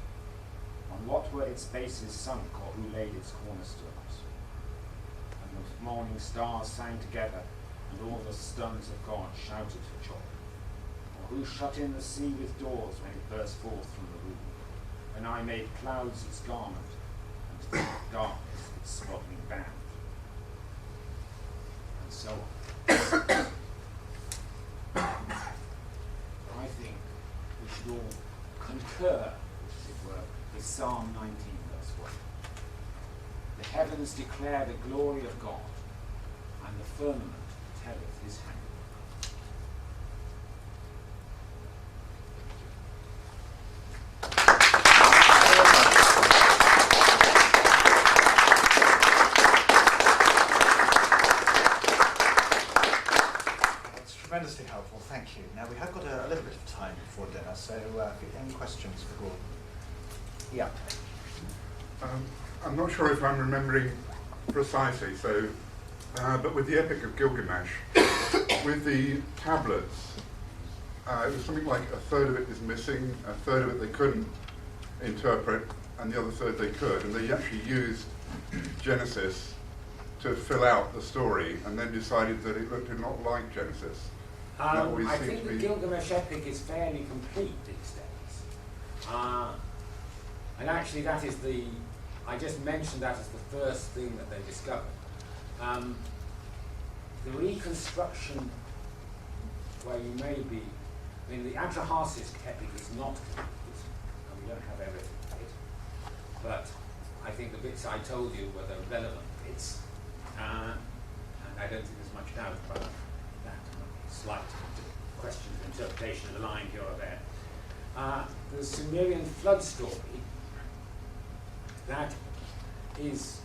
On what were its bases sunk, or who laid its cornerstones? And the morning stars sang together, and all the sons of God shouted for joy. Or who shut in the sea with doors when it burst forth from the womb? When I made clouds its garment, and darkness its swaddling band. And so on. I think we should all concur, as it were, with Psalm 19, verse 1. The heavens declare the glory of God, and the firmament telleth his handiwork. That's tremendously helpful, thank you. Now we have got a little bit of time before dinner, so any questions for Gordon? Yeah. I'm not sure if I'm remembering precisely, but with the Epic of Gilgamesh, with the tablets, it was something like a third of it is missing, a third of it they couldn't interpret, and the other third they could, and they actually used Genesis to fill out the story, and then decided that it looked a lot like Genesis. I think the Gilgamesh Epic is fairly complete these days. And actually that is I just mentioned that as the first thing that they discovered. The reconstruction where you may be, the Atrahasis Epic is not complete, and we don't have everything in it, but I think the bits I told you were the relevant bits, and and I don't think there's much doubt about that. Slight question of interpretation of the line here or there. The Sumerian flood story, that is,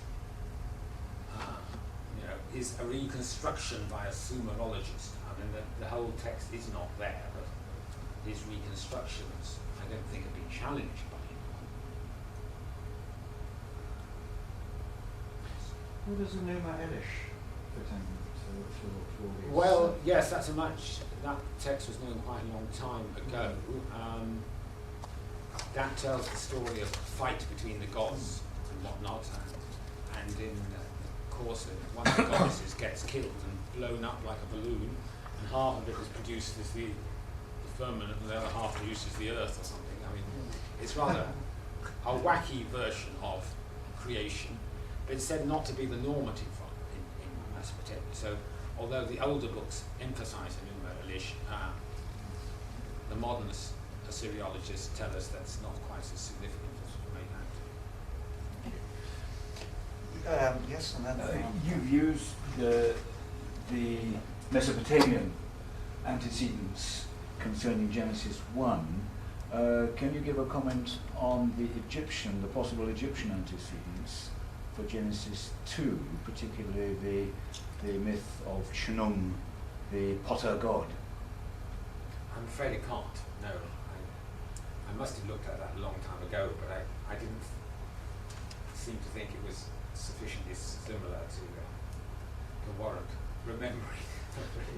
is a reconstruction by a Sumerologist. I mean, the whole text is not there, but his reconstructions, I don't think, have been challenged by anyone. Who does Enuma Elish fit in to all these? Well, yes, that text was known quite a long time ago. That tells the story of a fight between the gods and whatnot, and in the course of one of the goddesses gets killed and blown up like a balloon, and half of it is produced as the firmament and the other half produces the earth or something. I mean, it's rather a wacky version of creation, but it's said not to be the normative one in Mesopotamia. So, although the older books emphasize Enuma Elish, the modern Assyriologists tell us that's not quite as significant as it may have. Yes, and then you've used the Mesopotamian antecedents concerning Genesis 1. Can you give a comment on the possible Egyptian antecedents for Genesis 2, particularly the myth of Chnum, the potter god? I'm afraid I can't. No, I must have looked at that a long time ago, but I didn't seem to think it was sufficiently similar to warrant remembering.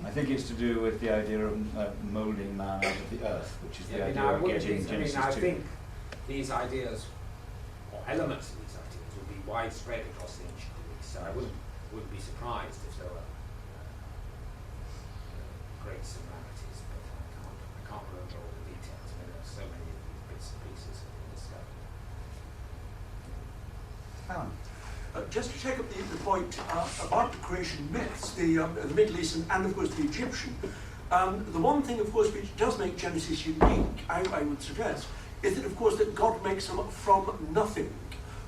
I think it's to do with the idea of moulding man out of the earth, which is the idea of getting Genesis 2. I think these ideas, or elements of these ideas, would be widespread across the ancient Greeks, so I wouldn't be surprised if there were great similarities, but I can't remember all the details. There are so many of these bits and pieces that we discovered. Alan. Just to take up the point about the creation myths, the Middle Eastern and of course the Egyptian, the one thing of course which does make Genesis unique, I would suggest, is that of course that God makes them from nothing.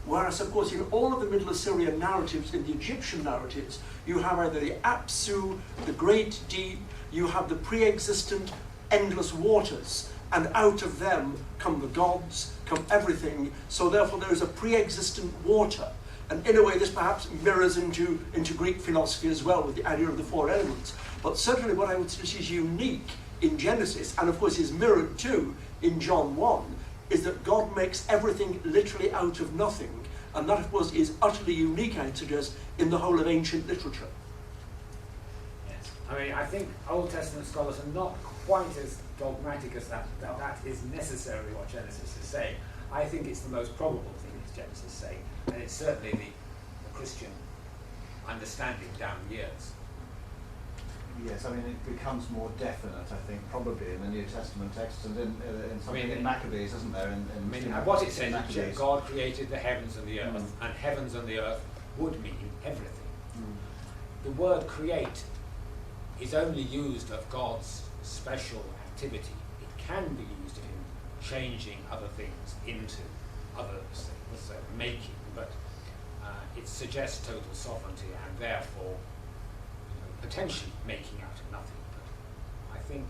Whereas of course in all of the Middle Assyrian narratives, in the Egyptian narratives, you have either the Apsu, the great deep, you have the pre-existent endless waters, and out of them come the gods, come everything, so therefore there is a pre-existent water. And in a way, this perhaps mirrors into Greek philosophy as well, with the idea of the four elements. But certainly what I would say is unique in Genesis, and of course is mirrored too in John 1, is that God makes everything literally out of nothing. And that, of course, is utterly unique, I'd suggest, in the whole of ancient literature. Yes. I mean, I think Old Testament scholars are not quite as dogmatic as that is necessarily what Genesis is saying. I think it's the most probable thing that Genesis is saying. And it's certainly the Christian understanding down the years. Yes, I mean it becomes more definite, I think, probably in the New Testament texts and in something in Maccabees, isn't there? What it says is that God created the heavens and the earth, and heavens and the earth would mean everything. The word create is only used of God's special activity. It can be used of him changing other things into other things, so making, but it suggests total sovereignty and therefore potentially making out of nothing. But I think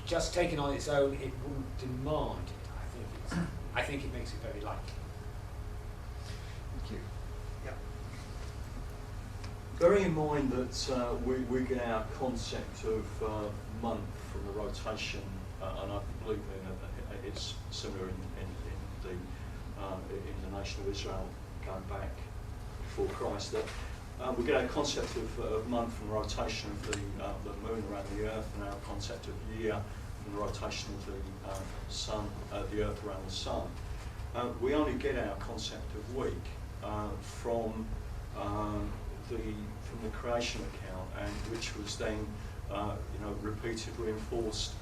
just taken on its own, it wouldn't demand it. I think it makes it very likely. Thank you. Yeah. Bearing in mind that we get our concept of month from the rotation, and I believe it's similar in the nation of Israel going back before Christ, that we get our concept of month from the rotation of the moon around the earth, and our concept of year from the rotation of the sun, the earth around the sun. We only get our concept of week from the creation account, and which was then repeated, reinforced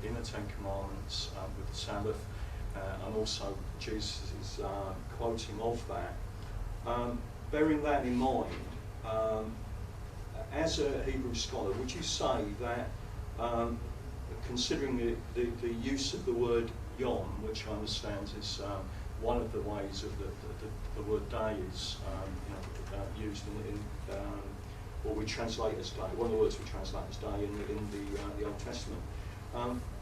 in the Ten Commandments with the Sabbath, and also Jesus is quoting of that. Bearing that in mind, as a Hebrew scholar, would you say that, considering the use of the word yom, which I understand is one of the ways of the word day is used or we translate as day. One of the words we translate as day in the Old Testament.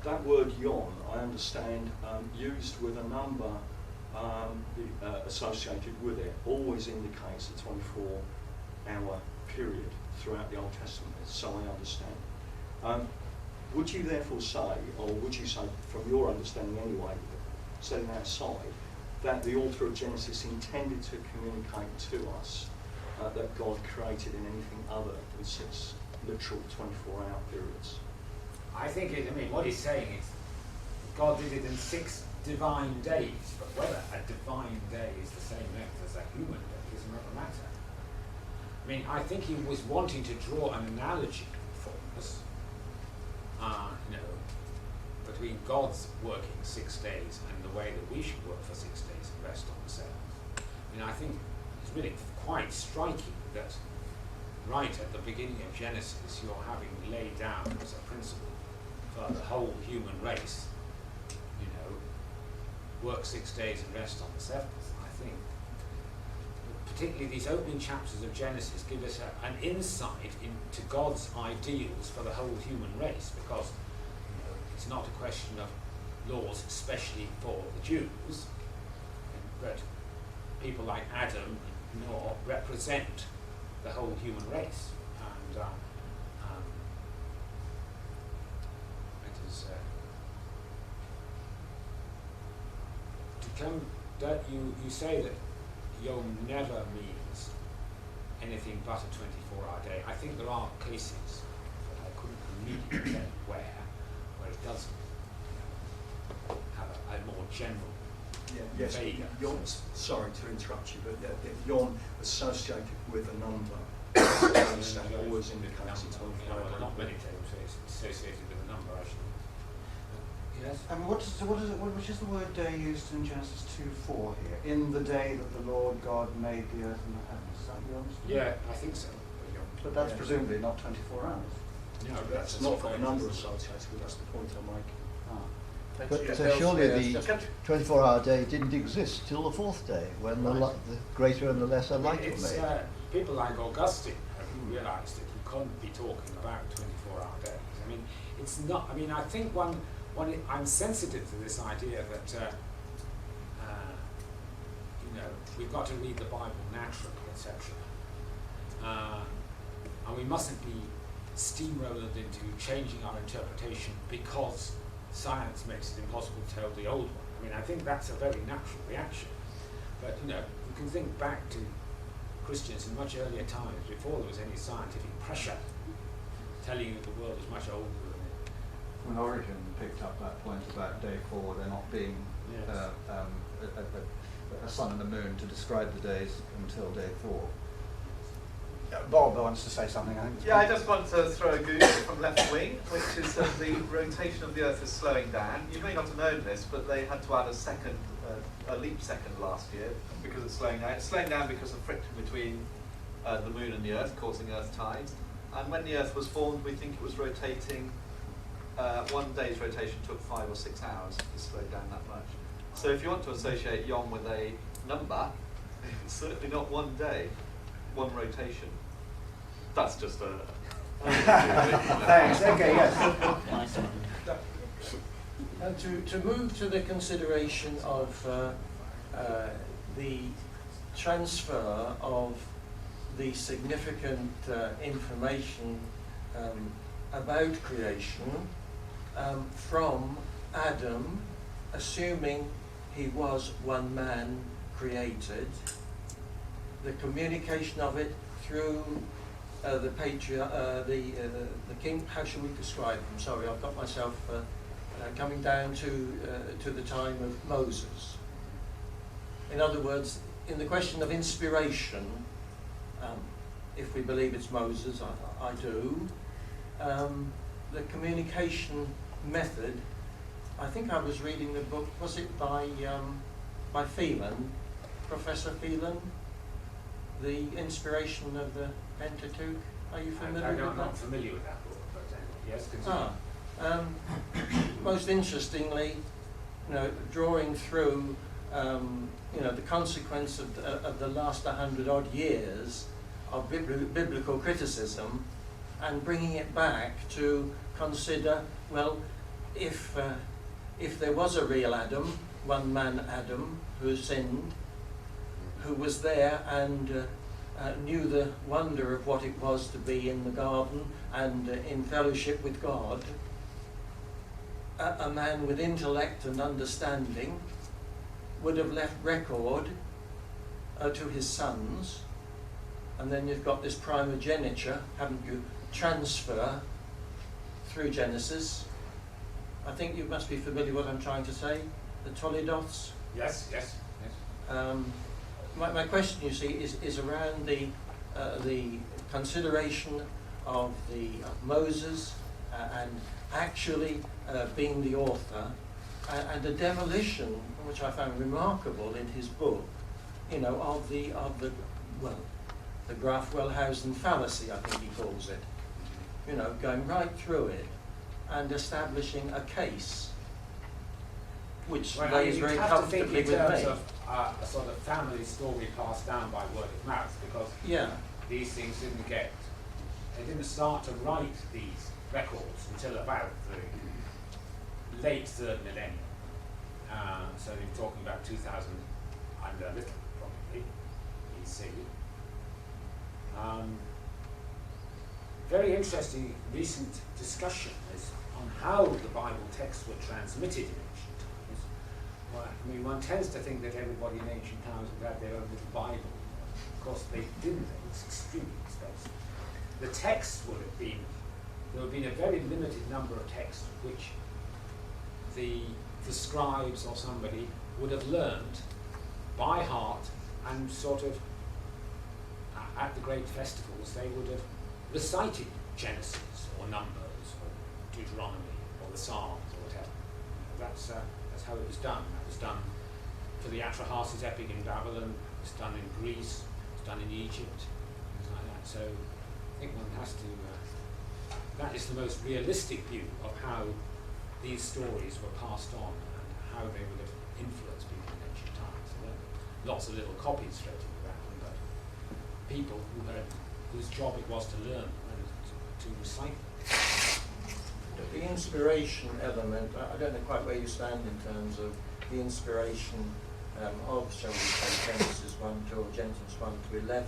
That word yon, I understand, used with a number associated with it, always indicates a 24-hour period throughout the Old Testament, so I understand. Would you therefore say, or would you say, from your understanding anyway, setting that aside, that the author of Genesis intended to communicate to us that God created in anything other than 6 literal 24-hour periods? I think what he's saying is God did it in 6 divine days, but whether a divine day is the same length as a human day is another matter. I think he was wanting to draw an analogy for us, between God's working 6 days and the way that we should work for 6 days and rest on the 7th. I think it's really quite striking that right at the beginning of Genesis you're having laid down as a principle for the whole human race, work 6 days and rest on the 7th. I think particularly these opening chapters of Genesis give us an insight into God's ideals for the whole human race, because it's not a question of laws especially for the Jews, but people like Adam and Noah represent the whole human race, and it is to come that you say that Yom never means anything but a 24-hour day. I think there are cases, but I couldn't immediately say where it does have a more general. Yes, yon, sorry to interrupt you, but yon associated with a number always indicates it's not many times associated with a number, actually. Yes? Which is the word day used in Genesis 2:4 here? In the day that the Lord God made the earth and the heavens. Is that your understanding? Yeah, I think so. But that's presumably not 24 hours. No, that's not got a number associated with. That's the point I'm making. But surely the 24-hour day didn't exist till the 4th day, when the greater and the lesser light were made. People like Augustine who realised that you can't be talking about 24-hour days. It's not. I think I'm sensitive to this idea that we've got to read the Bible naturally, etc. And we mustn't be steamrolled into changing our interpretation because science makes it impossible to tell the old one. I think that's a very natural reaction. But you can think back to Christians in much earlier times, before there was any scientific pressure telling you the world was much older than it. When Origen picked up that point about day 4, there not being a sun and a moon to describe the days until day 4. Bob wants to say something, I think. Yeah, I just want to throw a goose from Left Wing, which is that the rotation of the Earth is slowing down. You may not have known this, but they had to add a leap second last year because it's slowing down. It's slowing down because of friction between the Moon and the Earth, causing Earth tides. And when the Earth was formed, we think it was rotating. 1 day's rotation took 5 or 6 hours to slow down that much. So if you want to associate Yom with a number, it's certainly not 1 day, 1 rotation. That's just a... Thanks, okay, yes. Nice one. And to move to the consideration of the transfer of the significant information about creation from Adam, assuming he was one man created, the communication of it through the king. How shall we describe him? Sorry, I've got myself coming down to the time of Moses. In other words, in the question of inspiration, if we believe it's Moses, I do. The communication method. I think I was reading the book. Was it by Phelan, Professor Phelan? The inspiration of the Pentateuch. Are you familiar with that? I'm not familiar with that book, but yes, continue. Most interestingly, drawing through, the consequence of the last 100 odd years biblical criticism and bringing it back to consider, well, if there was a real Adam, one man Adam, who sinned, who was there and knew the wonder of what it was to be in the garden and in fellowship with God, a man with intellect and understanding would have left record to his sons, and then you've got this primogeniture, haven't you, transfer through Genesis. I think you must be familiar with what I'm trying to say, the Toledoths. Yes, yes, yes. My question, you see, is around the consideration of Moses and actually being the author, and the demolition, which I found remarkable in his book, you know, of the Graf-Wellhausen fallacy, I think he calls it. You know, going right through it and establishing a case which lays very comfortably with me. Of a sort of family story passed down by word of mouth, because these things they didn't start to write these records until about the late third millennium. So you're talking about 2000 and a little, probably, BC. Very interesting recent discussion is on how the Bible texts were transmitted in ancient times. Well, I mean, one tends to think that everybody in ancient times would have their own little Bible. Of course, they didn't. It was extremely expensive. The texts would have been, there would have been a very limited number of texts which the scribes or somebody would have learned by heart, and sort of at the great festivals they would have recited Genesis or Numbers or Deuteronomy or the Psalms or whatever. That's how it was done. That was done for the Atrahasis epic in Babylon. It's done in Greece. It's done in Egypt. Things like that. So I think one has to. That is the most realistic view of how these stories were passed on and how they would have influenced people in ancient times. So there are lots of little copies floating around, but people whose job it was to learn and to recite them. The inspiration element, I don't know quite where you stand in terms of the inspiration of, shall we say, Genesis 1 to Genesis 1 to 11,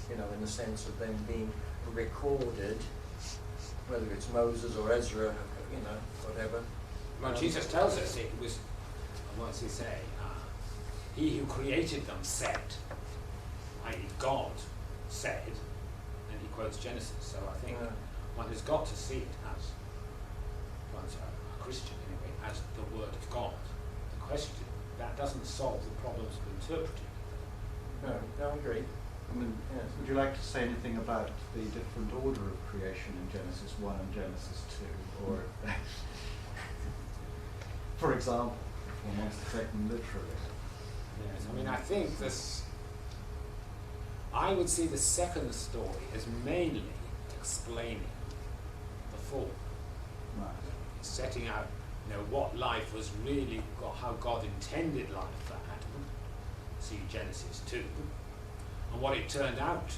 you know, in the sense of them being recorded, whether it's Moses or Ezra, you know, whatever. Well, Jesus tells us it was, what does he say? He who created them said, i.e. God said, and he quotes Genesis. So I think one has got to see it as, one's a Christian anyway, as the Word of God. The question, that doesn't solve the problems of interpreting it. No, I agree. I mean, would you like to say anything about the different order of creation in Genesis 1 and Genesis 2? Or, for example, if one wants to take them literally. Yes, I mean, I think I would see the second story as mainly explaining the fall. Right. Setting out, you know, what life was really, how God intended life for Adam. See Genesis 2. And what it turned out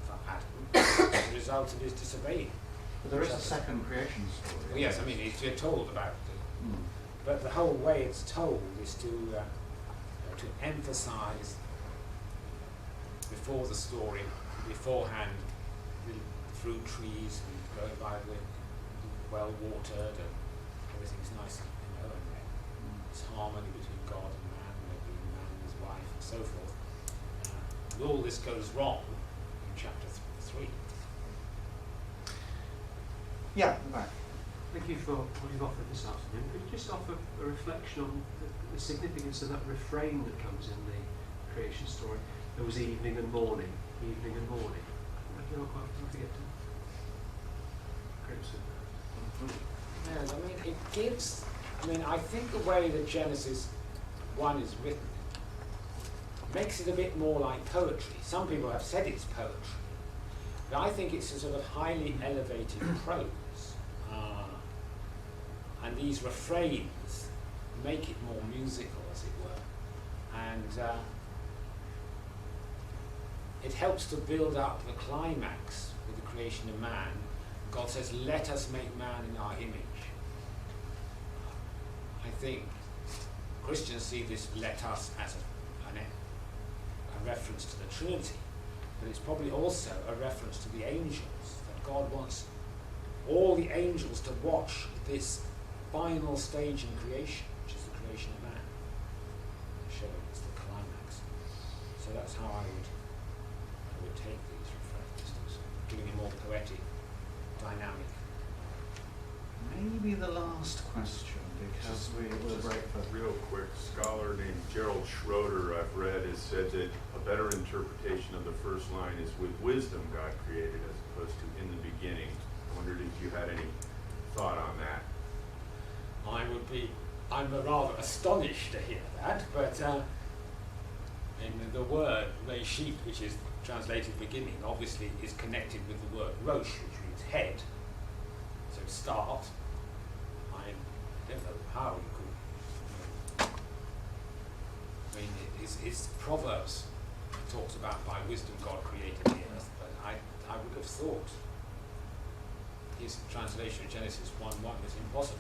for Adam as a result of his disobeying. But there is a second creation story. Well, yes, I mean, you're told about it. But the whole way it's told is to emphasize before the story, beforehand, the fruit trees and growing by the well watered and everything's nice, you know, and there's harmony between God and man, maybe man and his wife and so forth. And all this goes wrong in chapter 3. Yeah, right. Thank you for what you've offered this afternoon. Could you just offer a reflection on the significance of that refrain that comes in the creation story? There was evening and morning, evening and morning. I don't quite forget to grips with that. Yes, I mean, it gives, I think the way that Genesis 1 is written makes it a bit more like poetry. Some people have said it's poetry, but I think it's a sort of highly elevated prose. And these refrains make it more musical, as it were. And it helps to build up the climax with the creation of man. God says, let us make man in our image. I think Christians see this let us as a reference to the Trinity, but it's probably also a reference to the angels, that God wants all the angels to watch this final stage in creation, which is the creation of man. Show it as the climax. So that's how I would take these references, giving a more poetic dynamic. Maybe the last question, because we'll break for... Real quick, scholar named Gerald Schroeder, I've read, has said that a better interpretation of the first line is with wisdom God created as opposed to in the beginning. I wondered if you had any thought on that. I'm rather astonished to hear that, but in the word Reshit, which is translated beginning, obviously is connected with the word Rosh, which means head. So start. I don't know how you could. I mean, it's Proverbs talks about by wisdom God created the earth, but I would have thought his translation of Genesis 1:1 was impossible.